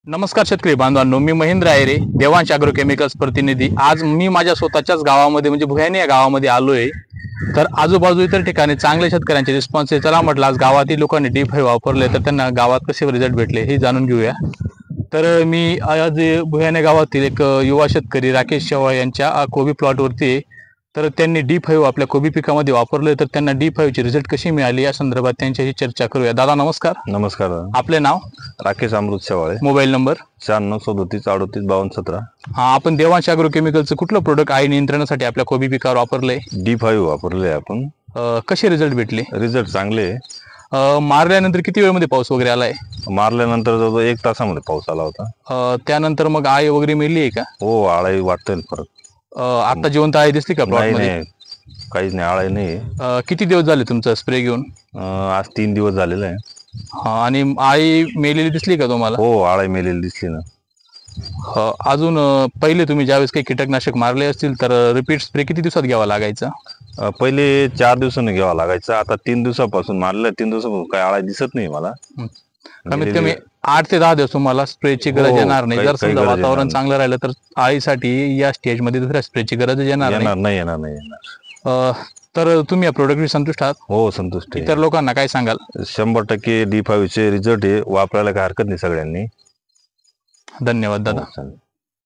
नमस्कार शेतकरी बांधवांनो, मी महेंद्र आयरे, देवांश ॲग्रो केमिकल्स प्रतिनिधी। आज मी माझ्या स्वतःच्याच गावामध्ये म्हणजे भुयाने या गावामध्ये आलोय। तर आजूबाजू इतर ठिकाणी चांगले शेतकऱ्यांचे रिस्पॉन्स आहे। चला म्हटलं आज गावातील लोकांनी D5 वापरले तर त्यांना गावात कसे रिझल्ट भेटले हे जाणून घेऊया। तर मी आज भुयाने गावातील एक युवा शेतकरी राकेश शेवाळे यांच्या कोबी प्लॉटवरती आहे। तर त्यांनी D5 आपल्या कोबी पिकामध्ये वापरले तर त्यांना D5 चे रिझल्ट कशी मिळाली या संदर्भात त्यांच्याशी चर्चा करूया। दादा नमस्कार। नमस्कार। आपले नाव? राकेश अमृत शेवाळे। Mobile number? 9637385217। हा, आपण देवांश ॲग्रो केमिकलचं कुठलं प्रोडक्ट आई नियंत्रणासाठी आपल्या कोबी पिकावर वापरलंय? D5 वापरले आपण। कसे रिझल्ट भेटले? रिझल्ट चांगले। मारल्यानंतर किती वेळमध्ये पाऊस वगैरे आलाय? मारल्यानंतर जवळ 1 तासामध्ये पाऊस आला होता। त्यानंतर मग आळी वगैरे मिळली आहे का? हो, आळी वाटतंय फरक। आता जिवंत आळी दिसली का प्लॉट मध्ये? नाही, काहीच नाही, आळी नाही। किती दिवस झाले तुमचा स्प्रे घेऊन? आज 3 दिवस झालेले आहे। हा, आणि आळी मेलेली दिसली का तुम्हाला? हो, आळी मेलेली दिसली ना। अजून पहिले तुम्ही ज्यावेळेस काही कीटकनाशक मारले असतील तर रिपीट स्प्रे किती दिवसात घ्यावा लागायचा? पहिले 4 दिवसांनी घ्यावा लागायचा। आता 3 दिवसापासून मारलं, 3 दिवसापासून काही आळी दिसत नाही मला। कमीत कमी 8 ते 10 दिवस तुम्हाला स्प्रेची गरज येणार नाही। जर समजा वातावरण चांगलं राहिलं तर आळीसाठी या स्टेज मध्ये दुसऱ्या स्प्रेची गरज येणार नाही। तर तुम्ही या प्रोडक्टशी संतुष्ट आहात? हो, संतुष्ट आहे। इतर लोकांना काय सांगाल? 100% D5 चे रिझल्ट आहे, वापरायला काही हरकत नाही सगळ्यांनी। धन्यवाद दादा।